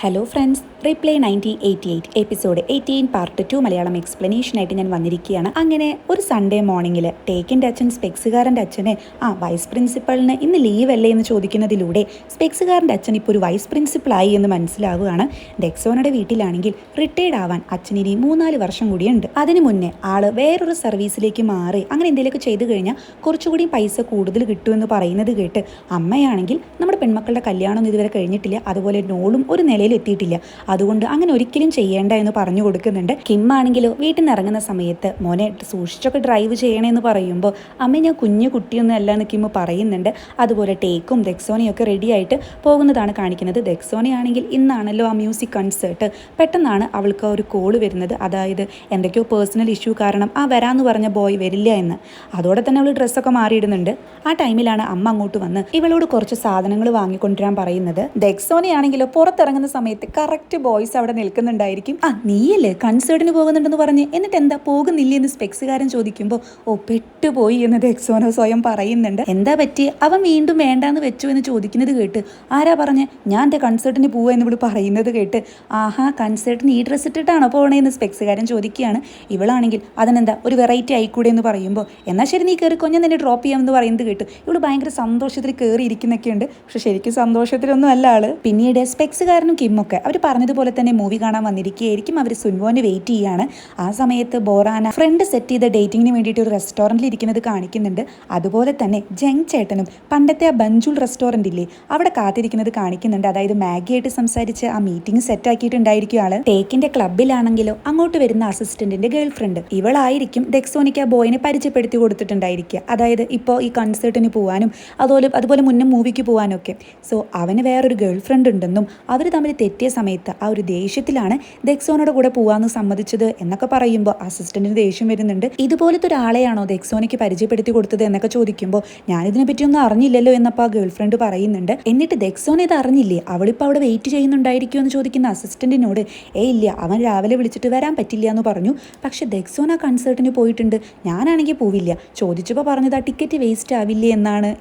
Hello friends, replay 1988 episode 18 part 2 Malayalam എക്സ്പ്ലനേഷനായിട്ട് ഞാൻ വന്നിരിക്കുകയാണ്. അങ്ങനെ ഒരു സൺഡേ മോർണിംഗിൽ ടേക്കിൻ്റെ അച്ഛൻ സ്പെക്സുകാരൻ്റെ അച്ഛനെ വൈസ് പ്രിൻസിപ്പളിന് ഇന്ന് ലീവ് അല്ലേ എന്ന് ചോദിക്കുന്നതിലൂടെ സ്പെക്സുകാരൻ്റെ അച്ഛൻ ഇപ്പോൾ ഒരു വൈസ് പ്രിൻസിപ്പളായി എന്ന് മനസ്സിലാവുകയാണ്. ഡെക്സോനയുടെ വീട്ടിലാണെങ്കിൽ റിട്ടയർഡ് ആവാൻ അച്ഛൻ ഇനി 3-4 വർഷം കൂടിയുണ്ട്. അതിന് മുന്നേ ആള് വേറൊരു സർവീസിലേക്ക് മാറി അങ്ങനെ എന്തെങ്കിലുമൊക്കെ ചെയ്തു കഴിഞ്ഞാൽ കുറച്ചുകൂടി പൈസ കൂടുതൽ കിട്ടുമെന്ന് പറയുന്നത് കേട്ട് അമ്മയാണെങ്കിൽ നമ്മുടെ പെൺമക്കളുടെ കല്യാണം ഇതുവരെ കഴിഞ്ഞിട്ടില്ല, അതുപോലെ നോളും ഒരു നിലയിൽ എത്തിയിട്ടില്ല, അതുകൊണ്ട് അങ്ങനെ ഒരിക്കലും ചെയ്യേണ്ട എന്ന് പറഞ്ഞു കൊടുക്കുന്നുണ്ട്. കിം ആണെങ്കിലോ വീട്ടിൽ നിന്ന് ഇറങ്ങുന്ന സമയത്ത് മോനെ സൂക്ഷിച്ചൊക്കെ ഡ്രൈവ് ചെയ്യണമെന്ന് പറയുമ്പോൾ അമ്മ ഞാൻ കുഞ്ഞു കുട്ടിയൊന്നും അല്ല എന്ന് കിം പറയുന്നുണ്ട്. അതുപോലെ ടേക്കും ദെക്സോനയും ഒക്കെ റെഡി ആയിട്ട് പോകുന്നതാണ് കാണിക്കുന്നത്. ദെക്സോനയാണെങ്കിൽ ഇന്നാണല്ലോ ആ മ്യൂസിക് കൺസേർട്ട്, പെട്ടെന്നാണ് അവൾക്ക് ഒരു കോള് വരുന്നത്. അതായത് എന്തൊക്കെയോ പേഴ്സണൽ ഇഷ്യൂ കാരണം വരാമെന്ന് പറഞ്ഞ ബോയ് വരില്ല എന്ന്. അതോടെ തന്നെ അവൾ ഡ്രസ്സൊക്കെ മാറിയിടുന്നുണ്ട്. ആ ടൈമിലാണ് അമ്മ അങ്ങോട്ട് വന്ന് ഇവളോട് കുറച്ച് സാധനങ്ങൾ വാങ്ങിക്കൊണ്ടുവരാൻ പറയുന്നത്. ദെക്സോനയാണെങ്കിലോ പുറത്തിറങ്ങുന്ന സമയത്ത് കറക്റ്റ് ബോയ്സ് അവിടെ നിൽക്കുന്നുണ്ടായിരിക്കും. നീയല്ലേ കൺസേർട്ടിന് പോകുന്നുണ്ടെന്ന് പറഞ്ഞ് എന്നിട്ട് എന്താ പോകുന്നില്ല എന്ന് സ്പെക്സുകാരൻ ചോദിക്കുമ്പോൾ പെട്ടുപോയി എന്ന് ദെക്സോന സ്വയം പറയുന്നുണ്ട്. എന്താ പറ്റി, അവൻ വീണ്ടും വേണ്ടാന്ന് വെച്ചു എന്ന് ചോദിക്കുന്നത് കേട്ട് ആരാ പറഞ്ഞ് ഞാൻ എൻ്റെ കൺസേർട്ടിന് പോവുക എന്ന് ഇവിടെ പറയുന്നത് കേട്ട് കൺസേർട്ടിന് ഈ ഡ്രസ്സ് ഇട്ടിട്ടാണോ പോകണേന്ന് സ്പെക്സുകാരൻ ചോദിക്കുകയാണ്. ഇവളാണെങ്കിൽ അതിനെന്താ ഒരു വെറൈറ്റി ആയിക്കൂടെ എന്ന് പറയുമ്പോൾ എന്നാൽ ശരി നീ കയറിക്കോ ഞാൻ നിന്നെ ഡ്രോപ്പ് ചെയ്യാമെന്ന് പറയുന്നത് കേട്ട് ഇവള് ഭയങ്കര സന്തോഷത്തിൽ കയറി ഇരിക്കുന്നൊക്കെ ഉണ്ട്. പക്ഷെ ശരിക്കും സന്തോഷത്തിലൊന്നും അല്ല ആള്. പിന്നീട് സ്പെക്സുകാരനും കിമ്മൊക്കെ അവർ പറഞ്ഞതുപോലെ തന്നെ മൂവി കാണാൻ വന്നിരിക്കുകയായിരിക്കും. അവർ സുൻവോനെ വെയിറ്റ് ചെയ്യാണ്. ആ സമയത്ത് ബോറാന ഫ്രണ്ട് സെറ്റ് ചെയ്ത ഡേറ്റിങ്ങിന് വേണ്ടിയിട്ട് ഒരു റെസ്റ്റോറൻറ്റിൽ ഇരിക്കുന്നത് കാണിക്കുന്നുണ്ട്. അതുപോലെ തന്നെ ജങ് ചേട്ടനും പണ്ടത്തെ ആ ബഞ്ചുൾ റെസ്റ്റോറൻറ്റ് ഇല്ലേ അവിടെ കാത്തിരിക്കുന്നത് കാണിക്കുന്നുണ്ട്. അതായത് മാഗിയായിട്ട് സംസാരിച്ച് ആ മീറ്റിംഗ് സെറ്റ് ആക്കിയിട്ടുണ്ടായിരിക്കും ആള്. ടേക്കിന്റെ ക്ലബിലാണെങ്കിലോ അങ്ങോട്ട് വരുന്ന അസിസ്റ്റന്റിന്റെ ഗേൾ ഫ്രണ്ട് ഇവളായിരിക്കും ദെക്സോനിക്ക് ആ ബോയിനെ പരിചയപ്പെടുത്തി കൊടുത്തിട്ടുണ്ടായിരിക്കുക. അതായത് ഇപ്പോൾ ഈ കൺസേർട്ടിന് പോകാനും അതുപോലെ മുന്നേ മൂവിക്ക് പോകാനൊക്കെ. സോ അവന് വേറൊരു ഗേൾ ഫ്രണ്ട് ഉണ്ടെന്നും അവർ തമ്മിൽ തെറ്റിയ സമയത്ത് ആ ഒരു ദേഷ്യത്തിലാണ് ദെക്സോനയുടെ കൂടെ പോവാന്ന് സമ്മതിച്ചത് എന്നൊക്കെ പറയുമ്പോൾ അസിസ്റ്റന്റിന് ദേഷ്യം വരുന്നുണ്ട്. ഇതുപോലത്തെ ഒരാളെയാണോ ദെക്സോനയ്ക്ക് പരിചയപ്പെടുത്തി കൊടുത്തത് എന്നൊക്കെ ചോദിക്കുമ്പോൾ ഞാനിതിനെ പറ്റിയൊന്നും അറിഞ്ഞില്ലല്ലോ എന്നപ്പോൾ ആ ഗേൾ ഫ്രണ്ട് പറയുന്നുണ്ട്. എന്നിട്ട് ദെക്സോന ഇത് അറിഞ്ഞില്ലേ, അവളിപ്പോൾ അവിടെ വെയിറ്റ് ചെയ്യുന്നുണ്ടായിരിക്കുമോ എന്ന് ചോദിക്കുന്ന അസിസ്റ്റന്റിനോട് ഇല്ല അവൻ രാവിലെ വിളിച്ചിട്ട് വരാൻ പറ്റില്ല എന്ന് പറഞ്ഞു. പക്ഷെ ദെക്സോന കൺസേർട്ടിന് പോയിട്ടുണ്ട്, ഞാനാണെങ്കിൽ പോവില്ല, ചോദിച്ചപ്പോൾ പറഞ്ഞത് ആ ടിക്കറ്റ് വേസ്റ്റ് ആവില്ലേ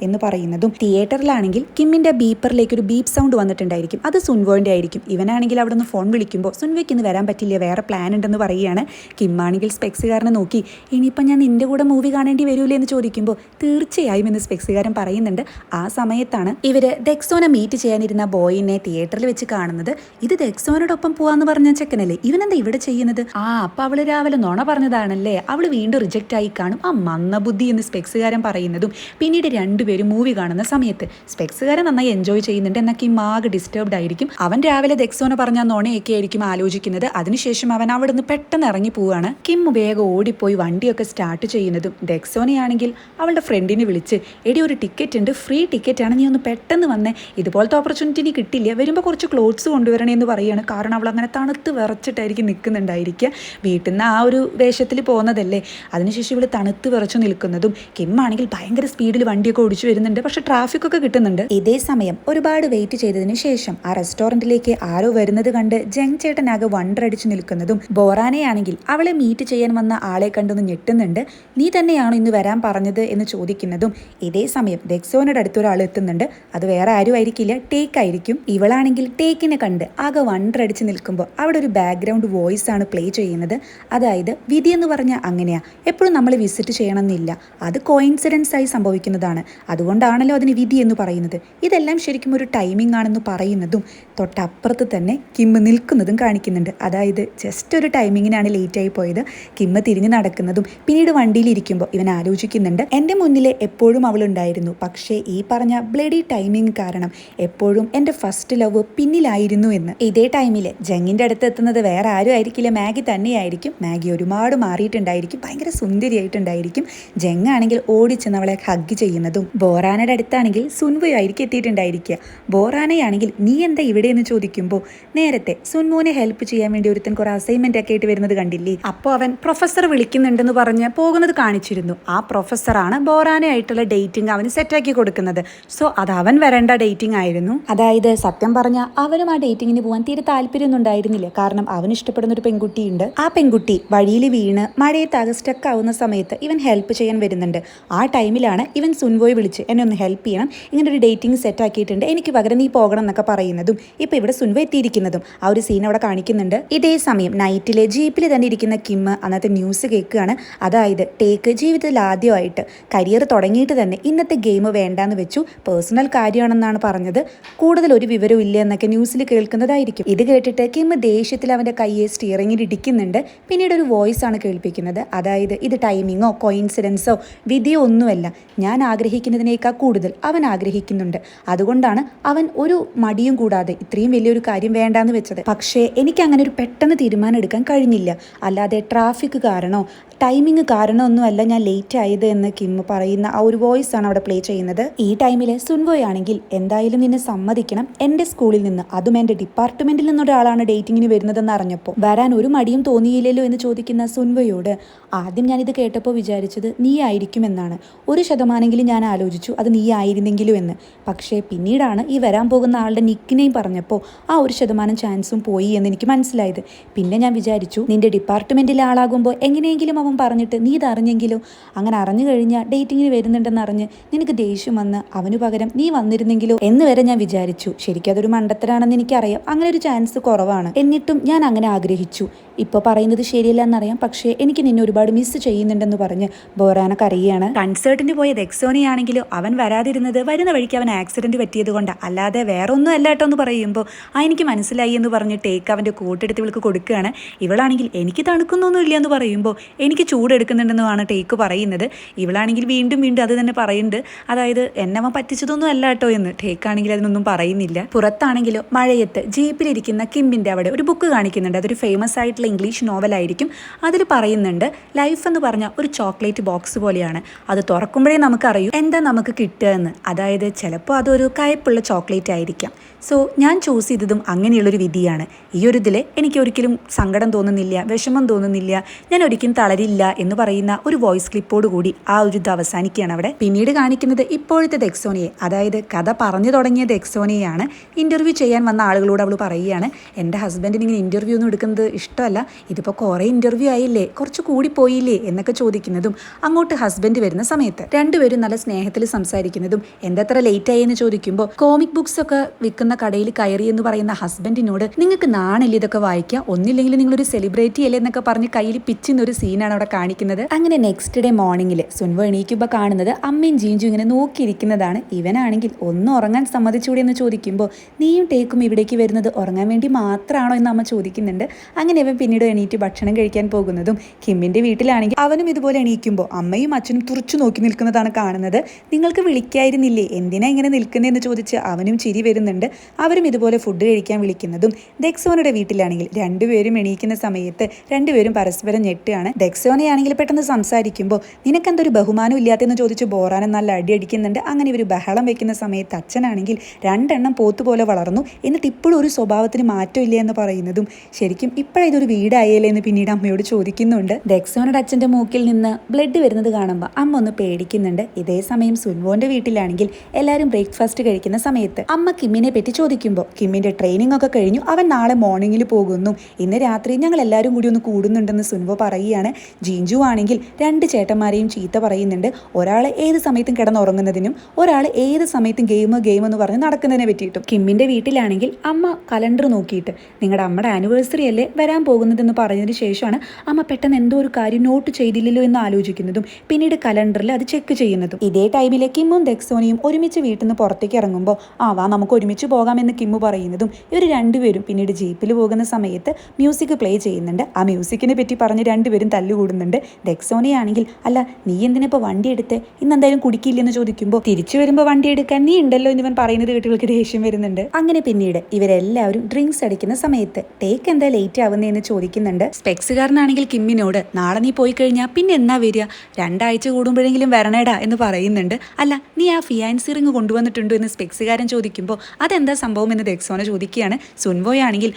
എന്ന് പറയുന്നതും. തിയേറ്ററിലാണെങ്കിൽ കിമ്മിന്റെ ബീപ്പറിലേക്ക് ഒരു ബീപ്പ് സൗണ്ട് വന്നിട്ടുണ്ടായിരിക്കും. അത് സുൻവോന്റെ ആയിരിക്കും. ഇവനാണെങ്കിൽ അവിടെ നിന്ന് ഫോൺ വിളിക്കുമ്പോൾ സുൻവയ്ക്ക് ഇന്ന് വരാൻ പറ്റില്ല, വേറെ പ്ലാൻ ഉണ്ടെന്ന് പറയുകയാണ്. കിമ്മാണെങ്കിൽ സ്പെക്സുകാരനെ നോക്കി ഇനിയിപ്പം ഞാൻ നിന്റെ കൂടെ മൂവി കാണേണ്ടി വരൂലേ എന്ന് ചോദിക്കുമ്പോൾ തീർച്ചയായും എന്ന് സ്പെക്സുകാരൻ പറയുന്നുണ്ട്. ആ സമയത്താണ് ഇവര് ദെക്സോന മീറ്റ് ചെയ്യാനിരുന്ന ബോയിനെ തിയേറ്ററിൽ വെച്ച് കാണുന്നത്. ഇത് ദെക്സോനോടൊപ്പം പോവാന്ന് പറഞ്ഞ ചെക്കനല്ലേ, ഇവനെന്താ ഇവിടെ ചെയ്യുന്നത്? അപ്പൊ അവള് രാവിലെ നുണ പറഞ്ഞതാണല്ലേ, അവള് വീണ്ടും റിജക്റ്റ് ആയി കാണും, മന്ദബുദ്ധി എന്ന് സ്പെക്സുകാരൻ പറയുന്നതും. പിന്നീട് രണ്ടുപേരും മൂവി കാണുന്ന സമയത്ത് സ്പെക്സുകാരൻ നന്നായി എൻജോയ് ചെയ്യുന്നുണ്ട്. എന്നാൽ കിം ആകെ ഡിസ്റ്റർബ്ഡ് ആയിരിക്കും. അവൻ രാവിലെ ദെക്സോന പറഞ്ഞ നുണയൊക്കെ ആയിരിക്കും ആലോചിക്കുന്നത്. അതിനുശേഷം അവൻ അവിടെ നിന്ന് പെട്ടെന്ന് ഇറങ്ങി പോവാണ്. കിം വേഗം ഓടിപ്പോയി വണ്ടിയൊക്കെ സ്റ്റാർട്ട് ചെയ്യുന്നതും ദെക്സോനയാണെങ്കിൽ അവളുടെ ഫ്രണ്ടിനെ വിളിച്ച് എടി ഒരു ടിക്കറ്റ് ഉണ്ട്, ഫ്രീ ടിക്കറ്റ് ആണ്, നീ ഒന്ന് പെട്ടെന്ന് വന്നേ, ഇതുപോലത്തെ ഓപ്പർച്യൂണിറ്റി നീ കിട്ടില്ല, വരുമ്പോൾ കുറച്ച് ക്ലോത്ത്സ് കൊണ്ടുവരണേ എന്ന് പറയുകയാണ്. കാരണം അവൾ അങ്ങനെ തണുത്ത് വിറച്ചിട്ടായിരിക്കും നിൽക്കുന്നുണ്ടായിരിക്കുക. വീട്ടിൽ നിന്ന് ആ ഒരു വേഷത്തിൽ പോകുന്നതല്ലേ. അതിനുശേഷം ഇവൾ തണുത്ത് വിറച്ചു നിൽക്കുന്നതും കിം ആണെങ്കിൽ ഭയങ്കര സ്പീഡിൽ വണ്ടിയൊക്കെ ഓടിച്ചു വരുന്നുണ്ട്. പക്ഷെ ട്രാഫിക് ഒക്കെ കിട്ടുന്നുണ്ട്. ഇതേ സമയം ഒരുപാട് വെയിറ്റ് ചെയ്തതിന് ശേഷം ആ റെസ്റ്റോറൻറ്റിലേക്ക് ആരോ വരുന്നത് കണ്ട് ജങ് ചേട്ടനാകെ വണ്ടറടിച്ചു നിൽക്കുന്നതും ബോറാനയാണെങ്കിൽ അവളെ മീറ്റ് ചെയ്യാൻ വന്ന ആളെ കണ്ടൊന്ന് ഞെട്ടുന്നുണ്ട്. നീ തന്നെയാണോ ഇന്ന് വരാൻ പറഞ്ഞത് എന്ന് ചോദിക്കുന്നതും. ഇതേ സമയം ദെക്സോനയുടെ അടുത്തൊരാൾ എത്തുന്നുണ്ട്. അത് വേറെ ആരും ആയിരിക്കില്ല, ടേക്ക് ആയിരിക്കും. ഇവളാണെങ്കിൽ ടേക്കിനെ കണ്ട് ആകെ വണ്ടറടിച്ച് നിൽക്കുമ്പോൾ അവിടെ ഒരു ബാക്ക്ഗ്രൗണ്ട് വോയിസ് ആണ് പ്ലേ ചെയ്യുന്നത്. അതായത് വിധി എന്ന് പറഞ്ഞാൽ അങ്ങനെയാ, എപ്പോഴും നമ്മൾ വിസിറ്റ് ചെയ്യണമെന്നില്ല, അത് കോയിൻസിഡൻസ് ആയി സംഭവിക്കുന്നതാണ്, അതുകൊണ്ടാണല്ലോ അതിന് വിധി എന്ന് പറയുന്നത്. ഇതെല്ലാം ശരിക്കും ഒരു ടൈമിംഗ് ആണെന്ന് പറയുന്നതും തൊട്ടപ്പുറത്ത് തന്നെ കിമ്മ് നിൽക്കുന്നതും കാണിക്കുന്നുണ്ട്. അതായത് ജസ്റ്റ് ഒരു ടൈമിങ്ങിനാണ് ലേറ്റ് ആയി പോയത്. കിമ്മ് തിരിഞ്ഞ് നടക്കുന്നതും പിന്നീട് വണ്ടിയിലിരിക്കുമ്പോൾ ഇവൻ ആലോചിക്കുന്നുണ്ട്, എൻ്റെ മുന്നിൽ എപ്പോഴും അവളുണ്ടായിരുന്നു, പക്ഷേ ഈ പറഞ്ഞ ബ്ലഡി ടൈമിങ് കാരണം എപ്പോഴും എൻ്റെ ഫസ്റ്റ് ലവ് പിന്നിലായിരുന്നു എന്ന്. ഇതേ ടൈമിൽ ജങ്ങിൻ്റെ അടുത്ത് എത്തുന്നത് വേറെ ആരും ആയിരിക്കില്ല, മാഗി തന്നെയായിരിക്കും. മാഗി ഒരുപാട് മാറിയിട്ടുണ്ടായിരിക്കും, ഭയങ്കര സുന്ദരിയായിട്ടുണ്ടായിരിക്കും. ജങ് ആണെങ്കിൽ ഓടിച്ചെന്ന് അവളെ ഹഗ് ചെയ്യുന്നതും. ബോറാനയുടെ അടുത്താണെങ്കിൽ സുൻവു ആയിരിക്കും എത്തിയിട്ടുണ്ടായിരിക്കുക. ബോറാനയാണെങ്കിൽ നീ എന്താ ഇവിടെ എന്ന് ചോദിക്കുമ്പോൾ നേരത്തെ സുൻമോനെ ഹെൽപ്പ് ചെയ്യാൻ വേണ്ടി ഒരുത്തൻ കുറെ അസൈൻമെന്റ് ഒക്കെ ആയിട്ട് വരുന്നത് കണ്ടില്ലേ, അപ്പോൾ അവൻ പ്രൊഫസർ വിളിക്കുന്നുണ്ടെന്ന് പറഞ്ഞ് പോകുന്നത് കാണിച്ചിരുന്നു. ആ പ്രൊഫസറാണ് ബോറാനയായിട്ടുള്ള ഡേറ്റിംഗ് അവന് സെറ്റാക്കി കൊടുക്കുന്നത്. സോ അത് അവൻ വരേണ്ട ഡേറ്റിംഗ് ആയിരുന്നു. അതായത് സത്യം പറഞ്ഞാൽ അവനും ആ ഡേറ്റിങ്ങിന് പോകാൻ തീരെ താല്പര്യമൊന്നും ഉണ്ടായിരുന്നില്ല. കാരണം അവന് ഇഷ്ടപ്പെടുന്ന ഒരു പെൺകുട്ടിയുണ്ട്. ആ പെൺകുട്ടി വഴിയിൽ വീണ് മഴയത്താകെ സ്റ്റക്ക് ആവുന്ന സമയത്ത് ഇവൻ ഹെൽപ്പ് ചെയ്യാൻ വരുന്നുണ്ട്. ആ ടൈമിലാണ് ഇവൻ സുൻവോയെ വിളിച്ച് എന്നെ ഒന്ന് ഹെൽപ്പ് ചെയ്യണം, ഇങ്ങനെ ഒരു ഡേറ്റിംഗ് സെറ്റ് ആക്കിയിട്ടുണ്ട്, എനിക്ക് പകരം നീ പോകണം എന്നൊക്കെ പറയുന്നതും. ഇപ്പോൾ ഇവിടെ സുൻവ എത്തിയിരിക്കുന്നതും ആ ഒരു സീൻ അവിടെ കാണിക്കുന്നുണ്ട്. ഇതേ സമയം നൈറ്റിലെ ജീപ്പിൽ തന്നെ ഇരിക്കുന്ന കിം അന്നത്തെ ന്യൂസ് കേൾക്കുകയാണ്. അതായത് ടേക്ക് ജീവിതത്തിൽ ആദ്യമായിട്ട് കരിയർ തുടങ്ങിയിട്ട് തന്നെ ഇന്നത്തെ ഗെയിം വേണ്ടാന്ന് വെച്ചു, പേഴ്സണൽ കാര്യമാണെന്നാണ് പറഞ്ഞത്, കൂടുതൽ ഒരു വിവരവും ഇല്ല എന്നൊക്കെ ന്യൂസിൽ കേൾക്കുന്നതായിരിക്കും. ഇത് കേട്ടിട്ട് കിം ദേഷ്യത്തിൽ അവൻ്റെ കയ്യെ സ്റ്റിയറിങ്ങിൽ ഇടിക്കുന്നുണ്ട്. പിന്നീട് ഒരു വോയിസ് ആണ് കേൾപ്പിക്കുന്നത്. അതായത് ഇത് ടൈമിങ്ങോ കോയിൻസിഡൻസോ വിധിയോ ഒന്നുമല്ല, ഞാൻ ആഗ്രഹിക്കുന്നതിനേക്കാൾ കൂടുതൽ അവൻ ആഗ്രഹിക്കുന്നുണ്ട്, അതുകൊണ്ടാണ് അവൻ ഒരു മടിയും കൂടാതെ ഇത്രയും വലിയൊരു കാര്യം വേണ്ടാന്ന് വെച്ചത്. പക്ഷേ എനിക്ക് അങ്ങനെ ഒരു പെട്ടെന്ന് തീരുമാനം എടുക്കാൻ കഴിഞ്ഞില്ല, അല്ലാതെ ട്രാഫിക് കാരണോ ടൈമിങ് കാരണമൊന്നുമല്ല ഞാൻ ലേറ്റ് ആയത് എന്ന് കിം പറയുന്ന ആ ഒരു വോയിസ് ആണ് അവിടെ പ്ലേ ചെയ്യുന്നത്. ഈ ടൈമിൽ സുൻവോയാണെങ്കിൽ എന്തായാലും നിന്നെ സമ്മതിക്കണം, എൻ്റെ സ്കൂളിൽ നിന്ന്, അതും എൻ്റെ ഡിപ്പാർട്ട്മെന്റിൽ നിന്നൊരാളാണ് ഡേറ്റിങ്ങിന് വരുന്നതെന്ന് അറിഞ്ഞപ്പോൾ വരാൻ ഒരു മടിയും തോന്നിയില്ലല്ലോ എന്ന് ചോദിക്കുന്ന സുൻവയോട് ആദ്യം ഞാനിത് കേട്ടപ്പോൾ വിചാരിച്ചത് നീ ആയിരിക്കുമെന്നാണ്. 1% ഞാൻ ആലോചിച്ചു അത് നീ ആയിരുന്നെങ്കിലും എന്ന്. പക്ഷേ പിന്നീടാണ് ഈ വരാൻ പോകുന്ന ആളുടെ നിക്കിനെയും പറഞ്ഞപ്പോൾ ആ 1% ചാൻസും പോയി എന്ന് എനിക്ക് മനസ്സിലായത്. പിന്നെ ഞാൻ വിചാരിച്ചു നിന്റെ ഡിപ്പാർട്ട്മെന്റിലെ ആളാകുമ്പോൾ എങ്ങനെയെങ്കിലും അവൻ പറഞ്ഞിട്ട് നീ ഇതറിഞ്ഞെങ്കിലോ, അങ്ങനെ അറിഞ്ഞു കഴിഞ്ഞാൽ ഡേറ്റിങ്ങിന് വരുന്നുണ്ടെന്ന് അറിഞ്ഞ് നിനക്ക് ദേഷ്യം വന്ന് അവന് പകരം നീ വന്നിരുന്നെങ്കിലോ എന്ന് വരെ ഞാൻ വിചാരിച്ചു. ശരിക്കും അതൊരു മണ്ടത്തരാണെന്ന് എനിക്കറിയാം, അങ്ങനെ ഒരു ചാൻസ് കുറവാണ്, എന്നിട്ടും ഞാൻ അങ്ങനെ ആഗ്രഹിച്ചു. ഇപ്പോൾ പറയുന്നത് ശരിയല്ല എന്നറിയാം, പക്ഷേ എനിക്ക് നിന്നെ ഒരുപാട് മിസ് ചെയ്യുന്നുണ്ടെന്ന് പറഞ്ഞ് ബോറാന കരയുകയാണ്. കൺസേർട്ടിന് പോയ ദെക്സോണിയാണെങ്കിലോ അവൻ വരാതിരുന്നത് വരുന്ന വഴിക്ക് അവൻ ആക്സിഡന്റ് പറ്റിയത് കൊണ്ടാണ്, അല്ലാതെ വേറെ ഒന്നും അല്ല കേട്ടോ എന്ന് പറയുമ്പോൾ എനിക്ക് മനസ്സിലായി എന്ന് പറഞ്ഞ് ടേക്ക് അവൻ്റെ കോട്ടെടുത്ത് ഇവൾക്ക് കൊടുക്കുകയാണ്. ഇവളാണെങ്കിൽ എനിക്ക് തണുക്കുന്നൊന്നും ഇല്ല എന്ന് പറയുമ്പോൾ എനിക്ക് ചൂടെടുക്കുന്നുണ്ടെന്നുമാണ് ടേക്ക് പറയുന്നത്. ഇവളാണെങ്കിൽ വീണ്ടും വീണ്ടും അത് തന്നെ പറയുന്നുണ്ട്, അതായത് എന്നെ അവൻ പറ്റിച്ചതൊന്നും അല്ല കേട്ടോ എന്ന്. ടേക്ക് ആണെങ്കിൽ അതിനൊന്നും പറയുന്നില്ല. പുറത്താണെങ്കിലോ മഴയത്ത് ജീപ്പിലിരിക്കുന്ന കിമ്മിൻ്റെ അവിടെ ഒരു ബുക്ക് കാണിക്കുന്നുണ്ട്. അതൊരു ഫേമസ് ആയിട്ടുള്ള ഇംഗ്ലീഷ് നോവലായിരിക്കും. അതിൽ പറയുന്നുണ്ട് ലൈഫ് എന്ന് പറഞ്ഞ ഒരു ചോക്ലേറ്റ് ബോക്സ് പോലെയാണ്, അത് തുറക്കുമ്പോഴേ നമുക്കറിയൂ എന്താ നമുക്ക് കിട്ടുക എന്ന്. അതായത് ചിലപ്പോൾ അതൊരു കയ്പുള്ള ചോക്ലേറ്റ് ആയിരിക്കാം. സോ ഞാൻ ചൂസ് ചെയ്തതും അങ്ങനെയുള്ളൊരു വിധിയാണ്. ഈ ഒരു ഇതിൽ എനിക്ക് ഒരിക്കലും സങ്കടം തോന്നുന്നില്ല, വിഷമം തോന്നുന്നില്ല, ഞാൻ ഒരിക്കലും തളരില്ല എന്ന് പറയുന്ന ഒരു വോയിസ് ക്ലിപ്പോട് കൂടി ആ ഒരു ഇത് അവസാനിക്കുകയാണ് അവിടെ. പിന്നീട് കാണിക്കുന്നത് ഇപ്പോഴത്തെ ദെക്സോണിയെ, അതായത് കഥ പറഞ്ഞു തുടങ്ങിയ ദെക്സോണിയെയാണ്. ഇൻ്റർവ്യൂ ചെയ്യാൻ വന്ന ആളുകളോട് അവൾ പറയുകയാണ്, എൻ്റെ ഹസ്ബൻഡിന് ഇങ്ങനെ ഇൻ്റർവ്യൂ ഒന്നും എടുക്കുന്നത് ഇഷ്ടമല്ല, ഇതിപ്പോൾ കുറേ ഇൻ്റർവ്യൂ ആയില്ലേ, കുറച്ച് കൂടി പോയില്ലേ എന്നൊക്കെ ചോദിക്കുന്നതും അങ്ങോട്ട് ഹസ്ബൻഡ് വരുന്ന സമയത്ത് രണ്ടുപേരും നല്ല സ്നേഹത്തിൽ സംസാരിക്കുന്നതും എന്തത്ര ലേറ്റ് ആയി എന്ന് ചോദിക്കുമ്പോൾ കോമിക് ബുക്സ് ഒക്കെ വിൽക്കുന്ന കടയിൽ കയറി എന്ന് പറയുന്ന ഹസ്ബൻഡിനോട് നിങ്ങൾക്ക് നാണില്ല ഇതൊക്കെ വായിക്കുക, ഒന്നില്ലെങ്കിൽ നിങ്ങളൊരു സെലിബ്രിറ്റി അല്ലേ എന്നൊക്കെ പറഞ്ഞ് കയ്യിൽ പിച്ചുന്നൊരു സീനാണ് അവിടെ കാണിക്കുന്നത്. അങ്ങനെ നെക്സ്റ്റ് ഡേ മോർണിംഗിൽ സുൻവ എണീക്കുമ്പോൾ കാണുന്നത് അമ്മയും ജീഞ്ചു ഇങ്ങനെ നോക്കിയിരിക്കുന്നതാണ്. ഇവനാണെങ്കിൽ ഒന്ന് ഉറങ്ങാൻ സമ്മതിച്ചൂടെ എന്ന് ചോദിക്കുമ്പോൾ നീയും ടേക്കും ഇവിടേക്ക് വരുന്നത് ഉറങ്ങാൻ വേണ്ടി മാത്രമാണോ എന്ന് അമ്മ ചോദിക്കുന്നുണ്ട്. അങ്ങനെ ഇവൻ പിന്നീട് എണീറ്റ് ഭക്ഷണം കഴിക്കാൻ പോകുന്നതും കിമ്മിൻ്റെ വീട്ടിലാണെങ്കിൽ അവനും ഇതുപോലെ എണീക്കുമ്പോൾ അമ്മയും അച്ഛനും തുറച്ചു നോക്കി നിൽക്കുന്നതാണ് കാണുന്നത്. നിങ്ങൾക്ക് വിളിക്കായിരുന്നില്ലേ, എന്തിനാ ഇങ്ങനെ നിൽക്കുന്നതെന്ന് ചോദിച്ച് അവനും ചിരി വരുന്നുണ്ട്. അവരും ഇതുപോലെ ഫുഡ് കഴിക്കാൻ വിളിക്കുന്നതും ദെക്സോനയുടെ വീട്ടിലാണെങ്കിൽ രണ്ടുപേരും എണീക്കുന്ന സമയത്ത് രണ്ടുപേരും പരസ്പരം ഞെട്ടുകയാണ്. ദെക്സോനയാണെങ്കിൽ പെട്ടെന്ന് സംസാരിക്കുമ്പോൾ നിനക്കെന്തൊരു ബഹുമാനം ഇല്ലാത്തെന്ന് ചോദിച്ച് ബോറാനെ നല്ല അടി അടിക്കുന്നുണ്ട്. അങ്ങനെ ഇവർ ബഹളം വെക്കുന്ന സമയത്ത് അച്ഛനാണെങ്കിൽ 2 എണ്ണം പോത്തുപോലെ വളർന്നു, എന്നിട്ട് ഇപ്പോഴും ഒരു സ്വഭാവത്തിന് മാറ്റമില്ല എന്ന് പറയുന്നതും ശരിക്കും ഇപ്പോഴതൊരു വീടായല്ലേ എന്ന് പിന്നീട് അമ്മയോട് ചോദിക്കുന്നുണ്ട്. ദെക്സോനയുടെ അച്ഛൻ്റെ മൂക്കിൽ നിന്ന് ബ്ലഡ് വരുന്നത് കാണുമ്പോൾ അമ്മ ഒന്ന് പേടിക്കുന്നുണ്ട്. ഇതേ സമയം സുൻവോന്റെ വീട്ടിലാണെങ്കിൽ എല്ലാവരും ബ്രേക്ക്ഫാസ്റ്റ് കഴിക്കുന്ന സമയത്ത് അമ്മ കിമ്മിനെ പറ്റി ചോദിക്കുമ്പോൾ കിമ്മിൻ്റെ ട്രെയിനിങ് ഒക്കെ കഴിഞ്ഞു, അവൻ നാളെ മോർണിംഗിൽ പോകുന്നു, ഇന്ന് രാത്രി ഞങ്ങൾ എല്ലാവരും കൂടി ഒന്ന് കൂടുന്നുണ്ടെന്ന് സുൻവോ പറയുകയാണ്. ജീഞ്ചു ആണെങ്കിൽ 2 ചേട്ടന്മാരെയും ചീത്ത പറയുന്നുണ്ട്, ഒരാൾ ഏത് സമയത്തും കിടന്നുറങ്ങുന്നതിനും ഒരാൾ ഏത് സമയത്തും ഗെയിം എന്ന് പറഞ്ഞ് നടക്കുന്നതിനെ പറ്റിയിട്ടും. കിമ്മിൻ്റെ വീട്ടിലാണെങ്കിൽ അമ്മ കലണ്ടർ നോക്കിയിട്ട് നിങ്ങളുടെ അമ്മയുടെ ആനിവേഴ്സറി അല്ലേ വരാൻ പോകുന്നതെന്ന് പറഞ്ഞതിന് ശേഷമാണ് അമ്മ പെട്ടെന്ന് എന്തോ ഒരു കാര്യം നോട്ട് ചെയ്തില്ലല്ലോ എന്ന് ആലോചിക്കുന്നതും പിന്നീട് കലണ്ടറിൽ അത് ചെക്ക് ചെയ്യുന്നതും. ഇതേ ടൈമിൽ കിമ്മും ദെക്സോണിയും ഒരുമിച്ച് വീട്ടിൽ നിന്ന് പുറത്തേക്ക് ഇറങ്ങുമ്പോൾ വാ നമുക്ക് ഒരുമിച്ച് പോകാമെന്ന് കിമ്മു പറയുന്നതും ഇവർ രണ്ടുപേരും പിന്നീട് ജീപ്പിൽ പോകുന്ന സമയത്ത് മ്യൂസിക് പ്ലേ ചെയ്യുന്നുണ്ട്. ആ മ്യൂസിക്കിനെ പറ്റി പറഞ്ഞ് രണ്ടുപേരും തല്ലുകൂടുന്നുണ്ട്. ദെക്സോണിയാണെങ്കിൽ അല്ല നീ എന്തിനിപ്പോൾ വണ്ടി എടുത്ത് ഇന്ന് എന്തായാലും കുടിക്കില്ലെന്ന് ചോദിക്കുമ്പോൾ തിരിച്ചു വരുമ്പോൾ വണ്ടി എടുക്കാൻ നീ ഉണ്ടല്ലോ എന്നിവൻ പറയുന്നത് കേട്ടുകൾക്ക് ദേഷ്യം വരുന്നുണ്ട്. അങ്ങനെ പിന്നീട് ഇവരെല്ലാവരും ഡ്രിങ്ക്സ് അടിക്കുന്ന സമയത്ത് ടേക്ക് എന്താ ലേറ്റ് ആവുന്നതെന്ന് ചോദിക്കുന്നുണ്ട്. സ്പെക്സുകാരനാണെങ്കിൽ കിമ്മിനോട് നാളെ നീ പോയി കഴിഞ്ഞാൽ പിന്നെ എന്നാ വരിക, 2 ആഴ്ച കൂടുമ്പോഴെങ്കിലും വരണേടാ എന്ന് പറയുന്നുണ്ട്. അല്ല നീ ആ ഫിയാൻസി റിങ് കൊണ്ടുവന്നിട്ടുണ്ടോ എന്ന് സ്പെക്സുകാരൻ ചോദിക്കുമ്പോൾ അതെന്താ സംഭവം എന്ന് ദെക്സോന ചോദിക്കുകയാണ്. സുൻവോയാണെങ്കിൽ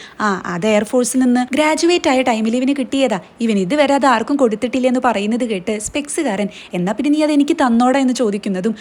അത് എയർഫോഴ്സിൽ നിന്ന് ഗ്രാജുവേറ്റ് ആയ ടൈമിൽ ഇവന് കിട്ടിയതാ, ഇവൻ ഇത് വരാതെ ആർക്കും ആർക്കും കൊടുത്തിട്ടില്ല എന്ന് പറയുന്നത് കേട്ട് സ്പെക്സുകാരൻ എന്നാ പിന്നെ നീ അത് എനിക്ക് തന്നോടാ എന്ന് ചോദിക്കുന്നതും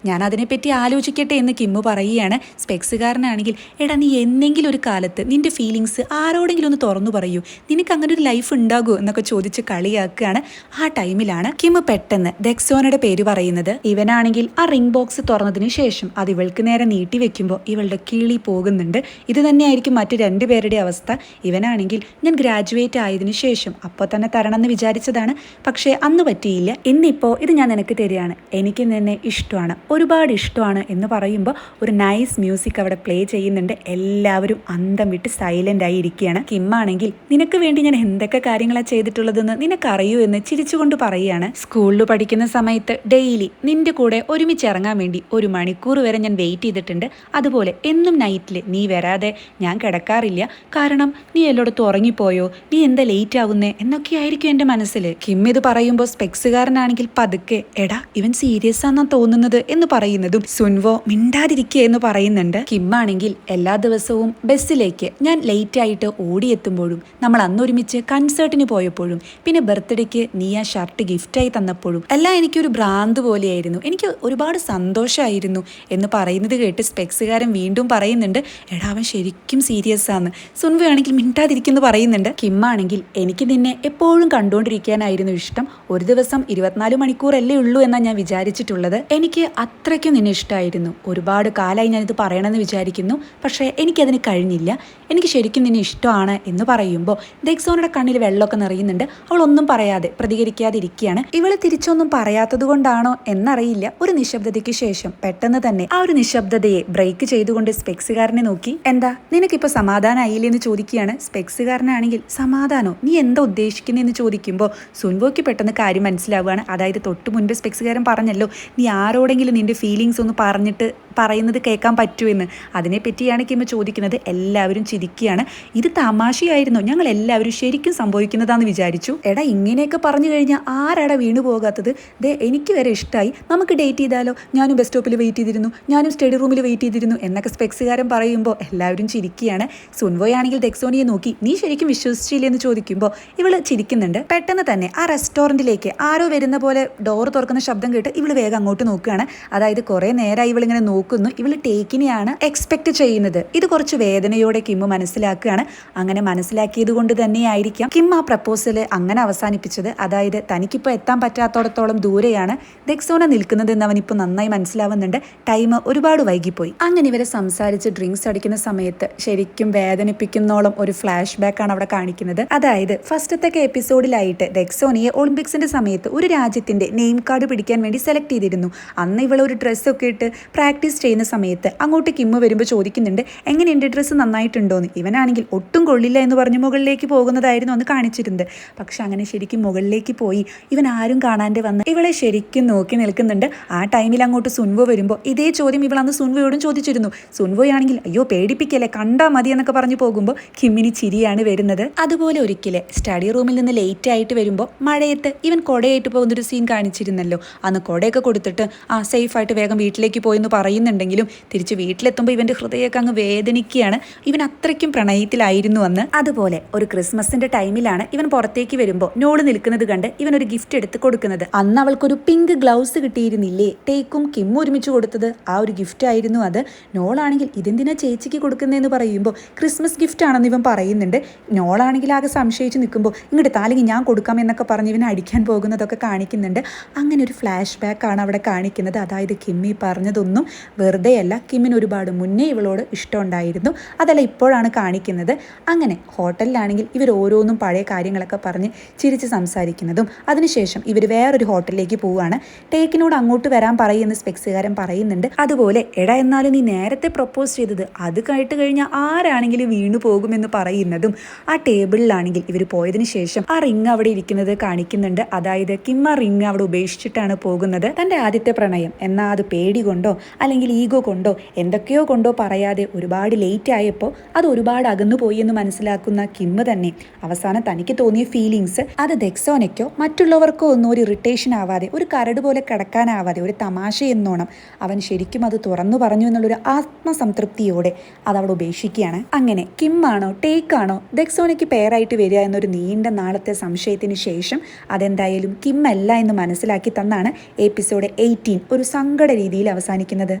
ഞാൻ അതിനെപ്പറ്റി ആലോചിക്കട്ടെ എന്ന് കിമ്മു പറയുകയാണ്. സ്പെക്സുകാരനാണെങ്കിൽ എടാ നീ എന്തെങ്കിലും ഒരു കാലത്ത് നിന്റെ ഫീലിങ്സ് ആരോടെങ്കിലും ഒന്ന് തുറന്നു പറയൂ, നിനക്ക് അങ്ങനെ ഒരു ലൈഫ് ഉണ്ടാകുമോ എന്നൊക്കെ ചോദിച്ച് കളിയാക്കുകയാണ്. ആ ടൈമിലാണ് കിമ്മു പെട്ടെന്ന് ദെക്സോനയുടെ പേര് പറയുന്നത്. ഇവനാണെങ്കിൽ ആ റിംഗ് ബോക്സ് തുറന്നതിന് ശേഷം അത് ഇവൾക്ക് നേരെ നീട്ടി വെക്കുമ്പോൾ ഇവളുടെ കിളി പോകുന്നുണ്ട്. ഇത് തന്നെയായിരിക്കും മറ്റു രണ്ടുപേരുടെ അവസ്ഥ. ഇവനാണെങ്കിൽ ഞാൻ ഗ്രാജുവേറ്റ് ആയതിനു ശേഷം അപ്പോൾ തന്നെ തരണമെന്ന് വിചാരിച്ചതാണ്, പക്ഷേ അന്ന് പറ്റിയില്ല. ഇന്നിപ്പോൾ ഇത് ഞാൻ നിനക്ക് തരികയാണ്, എനിക്ക് നിന്നെ ഇഷ്ടമാണ്, ഒരുപാട് ഇഷ്ടമാണ് എന്ന് പറയുമ്പോൾ ഒരു നൈസ് മ്യൂസിക് അവിടെ പ്ലേ ചെയ്യുന്നുണ്ട്. എല്ലാവരും അന്തം വിട്ട് സൈലന്റ് ആയി ഇരിക്കുകയാണ്. കിമ്മാണെങ്കിൽ നിനക്ക് വേണ്ടി ഞാൻ എന്തൊക്കെ കാര്യങ്ങളാണ് ചെയ്തിട്ടുള്ളതെന്ന് നിനക്കറിയൂ എന്ന് ചിരിച്ചുകൊണ്ട് പറയുകയാണ്. സ്കൂളിൽ പഠിക്കുന്ന സമയത്ത് ഡെയിലി നിന്റെ കൂടെ ഒരുമിച്ച് ഇറങ്ങാൻ വേണ്ടി 1 മണിക്കൂർ വരെ ഞാൻ വെയിറ്റ് ചെയ്തിട്ടുണ്ട്. അതുപോലെ എന്നും നൈറ്റിൽ നീ വരാതെ ഞാൻ കിടക്കാറില്ല, കാരണം നീ എല്ലായിടത്തും ഉറങ്ങിപ്പോയോ, നീ എന്താ ലേറ്റ് ആവുന്നേ എന്നൊക്കെയായിരിക്കും എൻ്റെ മനസ്സിൽ. കിം ഇത് പറയുമ്പോൾ സ്പെക്സുകാരനാണെങ്കിൽ പതുക്കെ എടാ ഇവൻ സീരിയസ് ആണെന്നാ തോന്നുന്നത് എന്ന് പറയുന്നതും സുൻവോ മിണ്ടാതിരിക്കുക എന്ന് പറയുന്നുണ്ട്. കിമ്മാണെങ്കിൽ എല്ലാ ദിവസവും ബസ്സിലേക്ക് ഞാൻ ലേറ്റ് ആയിട്ട് ഓടിയെത്തുമ്പോഴും നമ്മൾ അന്നൊരുമിച്ച് കൺസേർട്ടിന് പോയപ്പോഴും പിന്നെ ബർത്ത്ഡേക്ക് നീ ആ ഷർട്ട് ഗിഫ്റ്റായി തന്നപ്പോഴും എല്ലാം എനിക്കൊരു ഭ്രാന്ത് പോലെയായിരുന്നു, എനിക്ക് ഒരുപാട് സന്തോഷമായിരുന്നു എന്ന് പറയുന്നത് കേട്ട് സ്പെക്സുകാരൻ വീണ്ടും പറയുന്നുണ്ട് എടാ അവൻ ശരിക്കും സീരിയസ് ആണ്. സുൻവോ ആണെങ്കിൽ മിണ്ടാതിരിക്കുന്നു പറയുന്നുണ്ട്. കിമ്മാണെങ്കിൽ എനിക്ക് നിന്നെ എപ്പോഴും കണ്ടുകൊണ്ടിരിക്കാനായിരുന്നു ഇഷ്ടം, ഒരു ദിവസം 24 മണിക്കൂറല്ലേ ഉള്ളൂ എന്നാണ് ഞാൻ വിചാരിച്ചിട്ടുള്ളത്. എനിക്ക് അത്രയ്ക്കും നിന്നെ ഇഷ്ടമായിരുന്നു, ഒരുപാട് കാലമായി ഞാനിത് പറയണമെന്ന് വിചാരിക്കുന്നു, പക്ഷേ എനിക്കതിന് കഴിഞ്ഞില്ല. എനിക്ക് ശരിക്കും നിന്നെ ഇഷ്ടമാണ് എന്ന് പറയുമ്പോൾ ദെക്സോനയുടെ കണ്ണിൽ വെള്ളമൊക്കെ നിറയുന്നുണ്ട്. അവൾ ഒന്നും പറയാതെ പ്രതികരിക്കാതെ ഇരിക്കുകയാണ്. ഇവള് തിരിച്ചൊന്നും പറയാത്തത് കൊണ്ടാണോ എന്നറിയില്ല, ഒരു നിശബ്ദതയ്ക്ക് ശേഷം പെട്ടെന്ന് തന്നെ ആ ഒരു നിശബ്ദതയെ ബ്രേക്ക് ചെയ്തുകൊണ്ട് സ്പെക്സുകാരനെ നോക്കി എന്താ നിനക്കിപ്പോൾ സമാധാനമായില്ലേ എന്ന് ചോദിക്കുകയാണ്. സ്പെക്സുകാരനാണെങ്കിൽ സമാധാനോ, നീ എന്താ ഉദ്ദേശിക്കുന്നതെന്ന് ചോദിക്കുമ്പോൾ സുൻവോയ്ക്ക് പെട്ടെന്ന് കാര്യം മനസ്സിലാവുകയാണ്. അതായത് തൊട്ട് മുൻപ് സ്പെക്സുകാരൻ പറഞ്ഞല്ലോ നീ ആരോടെങ്കിലും നിന്റെ ഫീലിങ്സ് ഒന്ന് പറഞ്ഞിട്ട് പറയുന്നത് കേൾക്കാൻ പറ്റുമെന്ന്, അതിനെപ്പറ്റിയാണ് കിമ്മ ചോദിക്കുന്നത്. എല്ലാവരും ചിരിക്കുകയാണ്. ഇത് തമാശയായിരുന്നു, ഞങ്ങൾ എല്ലാവരും ശരിക്കും സംഭവിക്കുന്നതാന്ന് വിചാരിച്ചു. എടാ ഇങ്ങനെയൊക്കെ പറഞ്ഞു കഴിഞ്ഞാൽ ആരാടാ വീണു പോകാത്തത്, ദേ എനിക്ക് വരെ ഇഷ്ടമായി, നമുക്ക് ഡേറ്റ് ചെയ്താലോ, ഞാനും ബസ് സ്റ്റോപ്പിൽ വെയിറ്റ് ചെയ്തിരുന്നു, ഞാനും സ്റ്റഡി റൂമിൽ വെയിറ്റ് ചെയ്തിരുന്നു എന്നൊക്കെ സ്പെക്സുകാരൻ പറയുമ്പോൾ എല്ലാവരും ചിരിക്കുകയാണ്. സുൻവോയാണെങ്കിൽ ദെക്സോനിയെ നോക്കി നീ ശരിക്കും വിശ്വസിച്ചില്ലേ എന്ന് ചോദിക്കുമ്പോൾ ഇവള് ചിരിക്കുന്നുണ്ട്. പെട്ടെന്ന് തന്നെ ആ റെസ്റ്റോറൻറ്റിലേക്ക് ആരോ വരുന്ന പോലെ ഡോർ തുറക്കുന്ന ശബ്ദം കേട്ട് ഇവള് വേഗം അങ്ങോട്ട് നോക്കുകയാണ്. അതായത് കുറേ നേരമായി ഇവളിങ്ങനെ നോക്കുന്നു, ഇവള് ടേക്കിനെയാണ് എക്സ്പെക്ട് ചെയ്യുന്നത്. ഇത് കുറച്ച് വേദനയോടെ കിമ്മ് മനസ്സിലാക്കുകയാണ്. അങ്ങനെ മനസ്സിലാക്കിയത് കൊണ്ട് തന്നെയായിരിക്കാം കിം ആ പ്രപ്പോസല് അങ്ങനെ അവസാനിപ്പിച്ചത്. അതായത് തനിക്കിപ്പോൾ എത്താൻ പറ്റാത്തോടത്തോളം ദൂരെയാണ് ദെക്സോന നിൽക്കുന്നതെന്ന് അവനിപ്പോൾ നന്നായി മനസ്സിലാവുന്നുണ്ട്. ടൈം ഒരുപാട് വൈകിപ്പോയി. അങ്ങനെ ഇവരെ സംസാരിച്ച് ഡ്രിങ്ക്സ് അടിക്കുന്ന സമയത്ത് ശരിക്കും വേദനിപ്പിക്കുന്നോളം ഒരു ഫ്ലാഷ് ബാക്ക് ആണ് അവിടെ കാണിക്കുന്നത്. അതായത് ഫസ്റ്റത്തെ എപ്പിസോഡിലായിട്ട് ദെക്സോനയെ ഒളിമ്പിക്സിന്റെ സമയത്ത് ഒരു രാജ്യത്തിന്റെ നെയിം കാർഡ് പിടിക്കാൻ വേണ്ടി സെലക്ട് ചെയ്തിരുന്നു. അന്ന് ഇവൾ ഒരു ഡ്രസ്സൊക്കെ ഇട്ട് പ്രാക്ടീസ് ചെയ്യുന്ന സമയത്ത് അങ്ങോട്ട് കിമ്മ് വരുമ്പോൾ ചോദിക്കുന്നുണ്ട് എങ്ങനെയുണ്ട് ഡ്രസ്സ് നന്നായിട്ടുണ്ടോന്ന്. ഇവനാണെങ്കിൽ ഒട്ടും കൊള്ളില്ല എന്ന് പറഞ്ഞ് മുകളിലേക്ക് പോകുന്നതായിരുന്നു അന്ന് കാണിച്ചിരുന്നത്. പക്ഷെ അങ്ങനെ ശരിക്കും മുകളിലേക്ക് പോയി ഇവൻ ആരും കാണാണ്ട് വന്ന് ഇവളെ ശരിക്കും നോക്കി നിൽക്കുന്നുണ്ട്. ആ ടൈമിൽ അങ്ങോട്ട് സുൻവോ വരുമ്പോൾ ഇതേ ചോദ്യം ഇവൾ അന്ന് സുൻവോയോടും ചോദിച്ചിരുന്നു. സുൻവോയാണെങ്കിൽ അയ്യോ പേടിപ്പിക്കല്ലേ കണ്ടാ മതി എന്നൊക്കെ പറഞ്ഞു പോകുമ്പോൾ കിമ്മിന് ചിരിയാണ് വരുന്നത്. അതുപോലെ ഒരിക്കലെ സ്റ്റഡി റൂമിൽ നിന്ന് ലേറ്റ് ആയിട്ട് വരുമ്പോൾ മഴയത്ത് ഇവൻ കൊടയായിട്ട് പോകുന്നൊരു സീൻ കാണിച്ചിരുന്നല്ലോ. അന്ന് കൊടയൊക്കെ കൊടുത്തിട്ട് സേഫ് ആയിട്ട് വേഗം വീട്ടിലേക്ക് പോയെന്ന് പറയുന്നുണ്ടെങ്കിലും തിരിച്ച് വീട്ടിലെത്തുമ്പോൾ ഇവന്റെ ഹൃദയമൊക്കെ അങ്ങ് വേദനിക്കുകയാണ്. ഇവൻ അത്രയ്ക്കും പ്രണയത്തിലായിരുന്നു അന്ന്. അതുപോലെ ഒരു ക്രിസ്മസിന്റെ ടൈമിലാണ് ഇവൻ പുറത്തേക്ക് വരുമ്പോൾ നോള് നിൽക്കുന്നത് കണ്ട് ഇവൻ ഒരു ഗിഫ്റ്റ് എടുത്ത് കൊടുക്കുന്നത്. അന്ന് അവൾക്കൊരു പിങ്ക് ഗ്ലൗസ് കിട്ടിയിരുന്നില്ലേ, ടേക്കും കിമ്മും ഒരുമിച്ച് കൊടുത്തത് ആ ഒരു ഗിഫ്റ്റ് ആയിരുന്നു അത്. നോളാണെങ്കിൽ ഇതെന്തിനാ ചേച്ചിക്ക് കൊടുക്കുന്നതെന്ന് പറയുമ്പോൾ ക്രിസ്മസ് ഗിഫ്റ്റ് ആണെന്ന് ഇവൻ പറയുന്നുണ്ട്. നോളാണെങ്കിൽ ആകെ സംശയിച്ച് നിൽക്കുമ്പോൾ ഇങ്ങോട്ട് താലെങ്കിൽ ഞാൻ കൊടുക്കാം എന്നൊക്കെ പറഞ്ഞ് ഇവൻ അടിക്കാൻ പോകുന്നതൊക്കെ കാണിക്കുന്നുണ്ട്. അങ്ങനെ ഒരു ഫ്ലാഷ് ബാക്ക് ആണ് അവിടെ കാണിക്കുന്നത്. അതായത് കിമ്മി പറഞ്ഞതൊന്നും വെറുതെയല്ല, കിമ്മിന് ഒരുപാട് മുന്നേ ഇവളോട് ഇഷ്ടമുണ്ടായിരുന്നു, അതല്ല ഇപ്പോഴാണ് കാണിക്കുന്നത്. അങ്ങനെ ഹോട്ടലിലാണെങ്കിൽ ഇവർ ഓരോന്നും പഴയ കാര്യങ്ങളൊക്കെ പറഞ്ഞ് ചിരിച്ച് സംസാരിക്കുന്നതും അതിനുശേഷം ഇവർ വേറൊരു ഹോട്ടലിലേക്ക് പോവുകയാണ്. ടേക്കിനോട് അങ്ങോട്ട് വരാൻ പറയുമെന്ന് സ്പെക്സുകാരൻ പറയുന്നുണ്ട്. അതുപോലെ എടാ എന്നാലും നീ നേരത്തെ പ്രപ്പോസ് ചെയ്തത് അത് കേട്ട് കഴിഞ്ഞാൽ ആരാണെങ്കിലും വീണു പോകുമെന്ന് പറയുന്നതും ആ ടേബിളിലാണെങ്കിൽ ഇവർ പോയതിനു ശേഷം ആ റിങ് അവിടെ ഇരിക്കുന്നത് കാണിക്കുന്നുണ്ട്. അതായത് കിം ആ റിങ് അവിടെ ഉപേക്ഷിച്ചിട്ടാണ് പോകുന്നത്. തൻ്റെ ആദ്യത്തെ പ്രണയം എന്നാൽ അത് പേടി കൊണ്ടോ അല്ലെങ്കിൽ ഈഗോ കൊണ്ടോ എന്തൊക്കെയോ കൊണ്ടോ പറയാതെ ഒരുപാട് ലേറ്റ് ആയപ്പോൾ അത് ഒരുപാട് അകന്നു പോയി എന്ന് മനസ്സിലാക്കുന്ന കിമ്മ് തന്നെ അവസാനം തനിക്ക് തോന്നിയ ഫീലിങ്സ് അത് ദെക്സോനയ്ക്കോ മറ്റുള്ളവർക്കോ ഒന്നും ഒരു ഇറിറ്റേഷൻ ആവാതെ ഒരു കരട് പോലെ കിടക്കാനാവാതെ ഒരു തമാശ എന്നോണം അവൻ ശരിക്കും അത് തുറന്നു പറഞ്ഞു എന്നുള്ളൊരു ആത്മസംതൃപ്തിയോടെ അതവിടെ ഉപേക്ഷിക്കുകയാണ്. അങ്ങനെ കിമ്മാണോ ടേക്കാണോ ദെക്സോനയ്ക്ക് പേരായിട്ട് വരിക എന്നൊരു നീണ്ട നാളത്തെ സംശയം സംശയത്തിന് ശേഷം അതെന്തായാലും കിം അല്ല എന്ന് മനസ്സിലാക്കി തന്നാണ് എപ്പിസോഡ് 18 ഒരു സങ്കട രീതിയിൽ അവസാനിക്കുന്നത്.